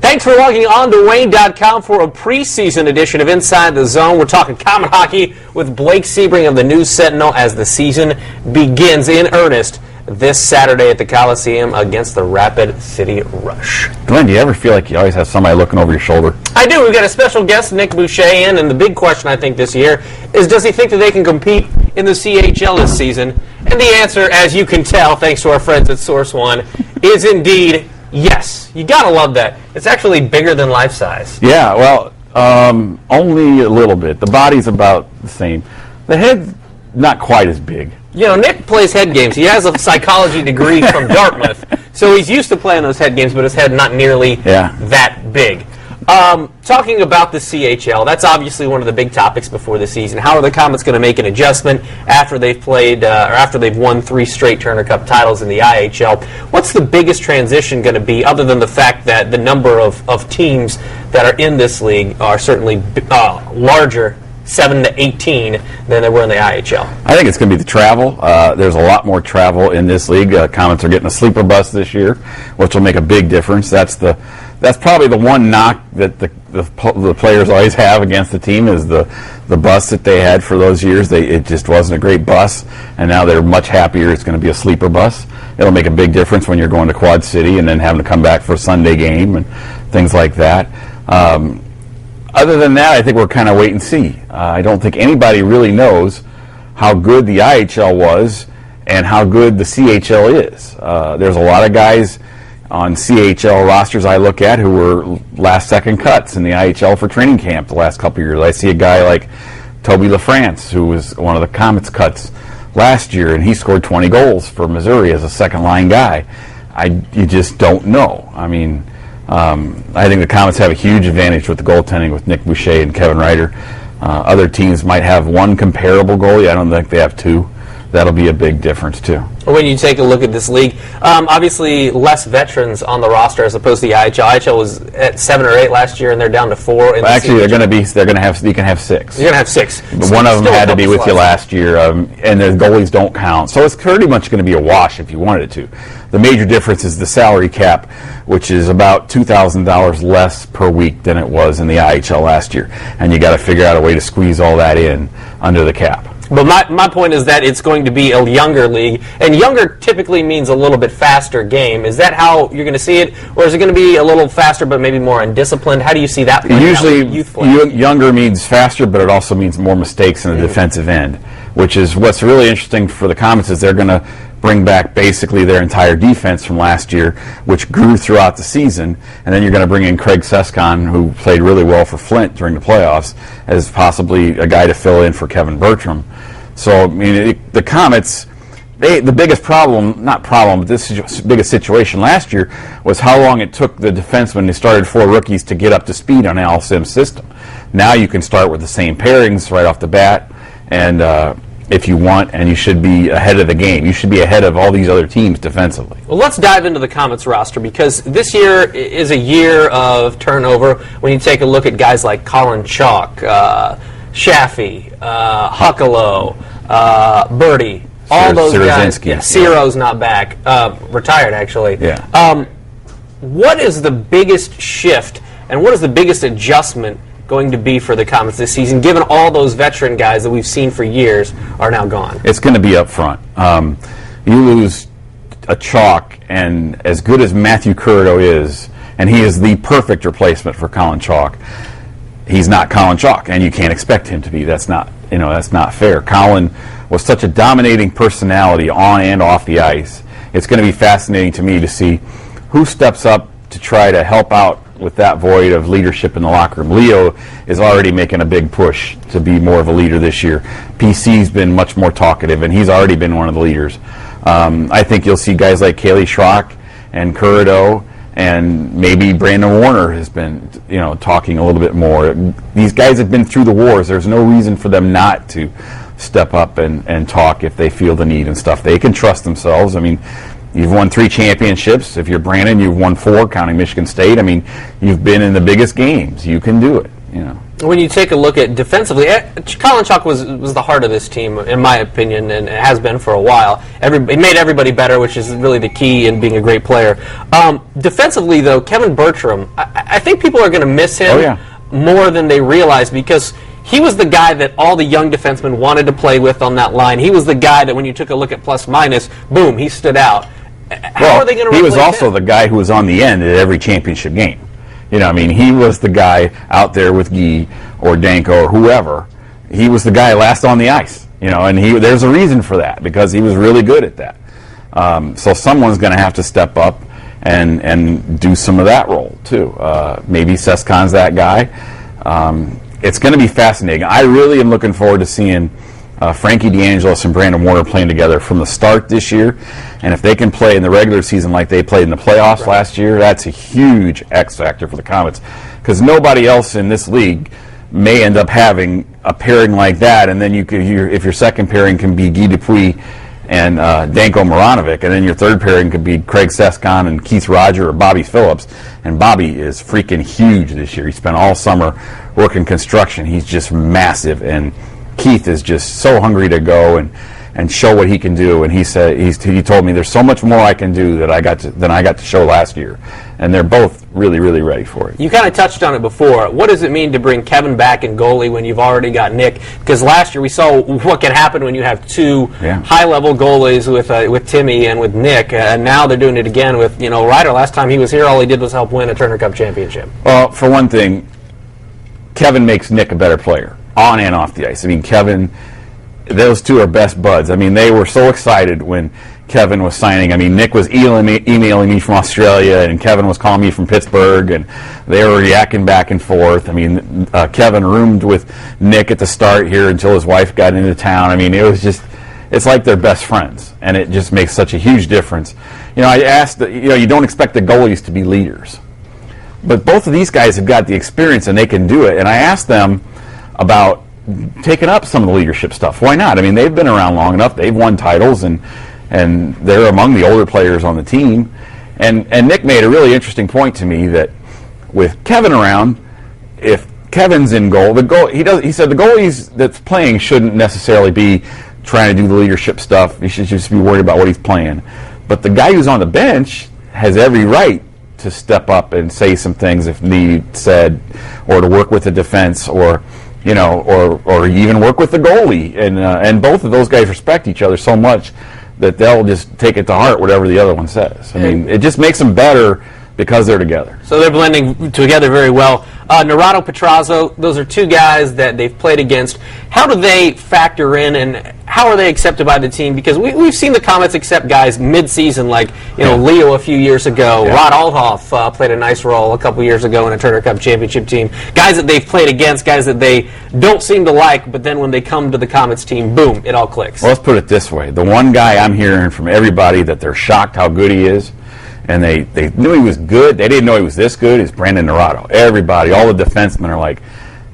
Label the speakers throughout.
Speaker 1: Thanks for logging on to Wayne.com for a preseason edition of Inside the Zone. We're talking Comet hockey with Blake Sebring of the News Sentinel as the season begins in earnest this Saturday at the Coliseum against the Rapid City Rush.
Speaker 2: Glenn, do you ever feel like you always have somebody looking over your shoulder?
Speaker 1: I do. We've got a special guest, Nick Boucher, in, and the big question, I think, this year is, does he think that they can compete in the CHL this season? And the answer, as you can tell, thanks to our friends at Source One, is indeed yes. You gotta love that. It's actually bigger than life size.
Speaker 2: Yeah, well, only a little bit. The body's about the same. The head's not quite as big.
Speaker 1: You know, Nick plays head games. He has a psychology degree from Dartmouth, so he's used to playing those head games, but his head not nearly that big. Talking about the CHL, that's obviously one of the big topics before the season. How are the Komets going to make an adjustment after they've played, or after they've won 3 straight Turner Cup titles in the IHL? What's the biggest transition going to be, other than the fact that the number of teams that are in this league are certainly larger, 7 to 18, than they were in the IHL?
Speaker 2: I think it's going to be the travel. There's a lot more travel in this league. Komets are getting a sleeper bus this year, which will make a big difference. That's probably the one knock that the players always have against the team, is the bus that they had for those years. It just wasn't a great bus, and now they're much happier. It's going to be a sleeper bus. It'll make a big difference when you're going to Quad City and then having to come back for a Sunday game and things like that. Other than that, I think we're kind of wait and see. I don't think anybody really knows how good the IHL was and how good the CHL is. There's a lot of guys on CHL rosters I look at who were last-second cuts in the IHL for training camp the last couple of years. I see a guy like Toby LaFrance, who was one of the Komets cuts last year, and he scored 20 goals for Missouri as a second-line guy. You just don't know. I mean, I think the Komets have a huge advantage with the goaltending with Nick Boucher and Kevin Ryder. Other teams might have one comparable goalie. I don't think they have 2. That'll be a big difference, too.
Speaker 1: When you take a look at this league, obviously less veterans on the roster as opposed to the IHL. IHL was at 7 or 8 last year, and they're down to 4.
Speaker 2: Actually, you can have 6.
Speaker 1: You're going to have 6.
Speaker 2: But one of them had to be with you last year, and the goalies don't count. So it's pretty much going to be a wash if you wanted it to. The major difference is the salary cap, which is about $2,000 less per week than it was in the IHL last year. And you got to figure out a way to squeeze all that in under the cap.
Speaker 1: But my point is that it's going to be a younger league, and younger typically means a little bit faster game. Is that how you're going to see it, or is it going to be a little faster but maybe more undisciplined? How do you see that playing
Speaker 2: Usually, younger means faster, but it also means more mistakes in the defensive end, which is what's really interesting for the Komets, is they're going to bring back basically their entire defense from last year, which grew throughout the season, and then you're going to bring in Craig Sescon, who played really well for Flint during the playoffs, as possibly a guy to fill in for Kevin Bertram. So, I mean, the Komets, the biggest problem, not problem, but this is the biggest situation last year was how long it took the defensemen who started 4 rookies to get up to speed on Al Sim's system. Now you can start with the same pairings right off the bat, and if you want, and you should be ahead of the game. You should be ahead of all these other teams defensively.
Speaker 1: Well, let's dive into the Komets roster, because this year is a year of turnover when you take a look at guys like Colin Chalk, Shaffy, Huckalo, Birdie, all those guys. Yeah, Ciro's not back. Retired, actually.
Speaker 2: Yeah.
Speaker 1: What is the biggest shift, and what is the biggest adjustment going to be for the Komets this season, given all those veteran guys that we've seen for years are now gone?
Speaker 2: It's going to be up front. You lose a Chalk, and as good as Matthew Curado is, and he is the perfect replacement for Colin Chalk, he's not Colin Chalk, and you can't expect him to be. That's not fair. Colin was such a dominating personality on and off the ice. It's going to be fascinating to me to see who steps up to try to help out with that void of leadership in the locker room. Leo is already making a big push to be more of a leader this year. PC's been much more talkative, and he's already been one of the leaders. I think you'll see guys like Kaylee Schrock and Curado, and maybe Brandon Warner has been, talking a little bit more. These guys have been through the wars. There's no reason for them not to step up and talk if they feel the need and stuff. They can trust themselves. I mean, you've won 3 championships. If you're Brandon, you've won 4, counting Michigan State. I mean, you've been in the biggest games. You can do it,
Speaker 1: When you take a look at defensively, Colin Chalk was the heart of this team, in my opinion, and it has been for a while. It made everybody better, which is really the key in being a great player. Defensively, though, Kevin Bertram, I think people are going to miss him more than they realize, because he was the guy that all the young defensemen wanted to play with on that line. He was the guy that when you took a look at plus-minus, boom, he stood out. How are they going to replace him?
Speaker 2: He was also the guy who was on the end at every championship game. You know, I mean, he was the guy out there with Guy or Danko or whoever. He was the guy last on the ice, you know, and there's a reason for that, because he was really good at that. So someone's going to have to step up and do some of that role, too. Maybe Sescon's that guy. It's going to be fascinating. I really am looking forward to seeing Frankie DeAngelis and Brandon Warner playing together from the start this year. And if they can play in the regular season like they played in the playoffs last year, that's a huge X factor for the Komets, because nobody else in this league may end up having a pairing like that. And then if your second pairing can be Guy Dupuis and Danko Maranovic, and then your third pairing could be Craig Sescon and Keith Roger or Bobby Phillips. And Bobby is freaking huge this year. He spent all summer working construction. He's just massive, and Keith is just so hungry to go and show what he can do. And he said he told me there's so much more I can do than I got to show last year. And they're both really, really ready for it.
Speaker 1: You kind of touched on it before. What does it mean to bring Kevin back in goalie when you've already got Nick? Because last year we saw what can happen when you have two high-level goalies with Timmy and with Nick. And now they're doing it again with Ryder. Last time he was here, all he did was help win a Turner Cup championship.
Speaker 2: Well, for one thing, Kevin makes Nick a better player, on and off the ice. I mean, Kevin, those two are best buds. I mean, they were so excited when Kevin was signing. I mean, Nick was emailing me from Australia, and Kevin was calling me from Pittsburgh, and they were yakking back and forth. I mean, Kevin roomed with Nick at the start here until his wife got into town. I mean, it's like they're best friends, and it just makes such a huge difference. I asked, you don't expect the goalies to be leaders, but both of these guys have got the experience, and they can do it. And I asked them about taking up some of the leadership stuff. Why not? I mean, they've been around long enough. They've won titles, and they're among the older players on the team. And Nick made a really interesting point to me that with Kevin around, if Kevin's in goal, he said the goalies that's playing shouldn't necessarily be trying to do the leadership stuff. He should just be worried about what he's playing. But the guy who's on the bench has every right to step up and say some things if need said, or to work with the defense, or even work with the goalie. And both of those guys respect each other so much that they'll just take it to heart whatever the other one says. I mean, it just makes them better because they're together.
Speaker 1: So they're blending together very well. Naranjo, Petrazo, those are two guys that they've played against. How do they factor in, and how are they accepted by the team? Because we've seen the Komets accept guys mid-season, like Leo a few years ago. Yeah. Rod Althoff played a nice role a couple years ago in a Turner Cup championship team. Guys that they've played against, guys that they don't seem to like, but then when they come to the Komets team, boom, it all clicks.
Speaker 2: Well, let's put it this way. The one guy I'm hearing from everybody that they're shocked how good he is, and they knew he was good. They didn't know he was this good. Is Brandon Naranjo. Everybody, all the defensemen are like,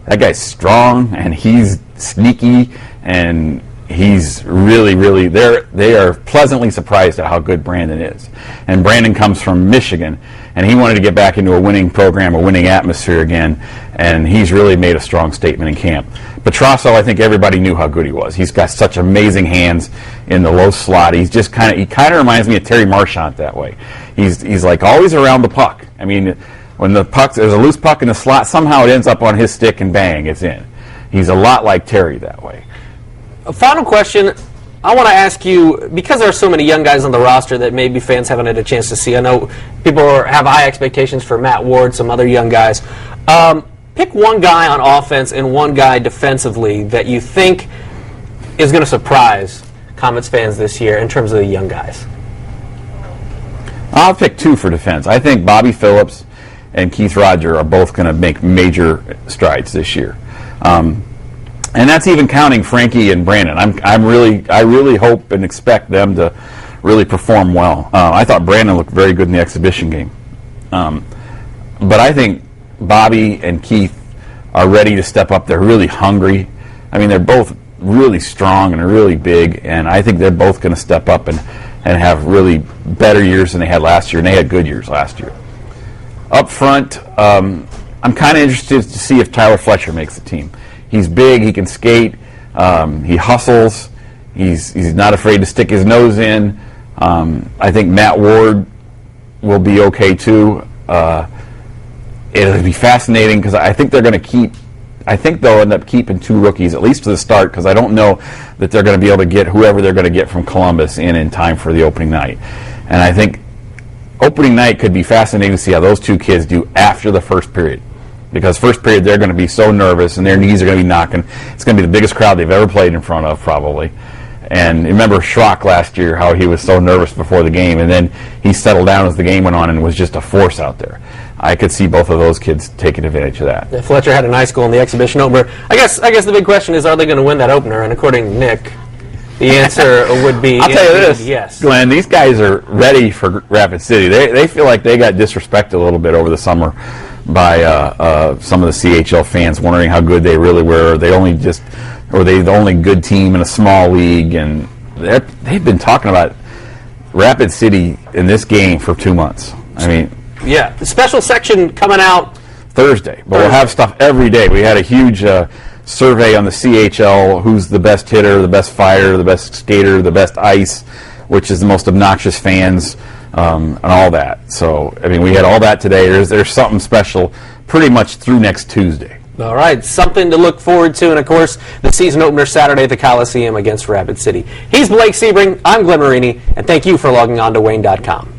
Speaker 2: that guy's strong, and he's sneaky, and he's really, really, they are pleasantly surprised at how good Brandon is. And Brandon comes from Michigan, and he wanted to get back into a winning program, a winning atmosphere again, and he's really made a strong statement in camp. Petrasso, I think everybody knew how good he was. He's got such amazing hands in the low slot. He kind of reminds me of Terry Marchant that way. He's like always around the puck. I mean, when there's a loose puck in the slot, somehow it ends up on his stick and bang, it's in. He's a lot like Terry that way.
Speaker 1: A final question I want to ask you, because there are so many young guys on the roster that maybe fans haven't had a chance to see. I know people have high expectations for Matt Ward, some other young guys. Pick one guy on offense and one guy defensively that you think is going to surprise Komets fans this year in terms of the young guys.
Speaker 2: I'll pick two for defense. I think Bobby Phillips and Keith Roger are both going to make major strides this year. And that's even counting Frankie and Brandon. I really hope and expect them to really perform well. I thought Brandon looked very good in the exhibition game. But I think Bobby and Keith are ready to step up. They're really hungry. I mean, they're both really strong and really big, and I think they're both going to step up and have really better years than they had last year, and they had good years last year. Up front, I'm kind of interested to see if Tyler Fletcher makes the team. He's big, he can skate, he hustles, he's not afraid to stick his nose in. I think Matt Ward will be okay too. It'll be fascinating because I think they're going to I think they'll end up keeping 2 rookies, at least to the start, because I don't know that they're going to be able to get whoever they're going to get from Columbus in time for the opening night. And I think opening night could be fascinating to see how those 2 kids do after the first period. Because first period, they're going to be so nervous, and their knees are going to be knocking. It's going to be the biggest crowd they've ever played in front of, probably. And remember Schrock last year, how he was so nervous before the game, and then he settled down as the game went on and was just a force out there. I could see both of those kids taking advantage of that.
Speaker 1: Yeah, Fletcher had a nice goal in the exhibition opener. I guess the big question is, are they going to win that opener? And according to Nick, the answer would be
Speaker 2: I'll tell you this,
Speaker 1: yes.
Speaker 2: Glenn, these guys are ready for Rapid City. They feel like they got disrespected a little bit over the summer by some of the CHL fans, wondering how good they really were. They the only good team in a small league, and they've been talking about Rapid City in this game for 2 months. I mean,
Speaker 1: yeah, the special section coming out
Speaker 2: Thursday, but we'll have stuff every day. We had a huge survey on the CHL, who's the best hitter, the best fighter, the best skater, the best ice, which is the most obnoxious fans, and all that. So, I mean, we had all that today. There's something special pretty much through next Tuesday.
Speaker 1: All right, something to look forward to, and of course, the season opener Saturday at the Coliseum against Rapid City. He's Blake Sebring, I'm Glenn Marini, and thank you for logging on to Wayne.com.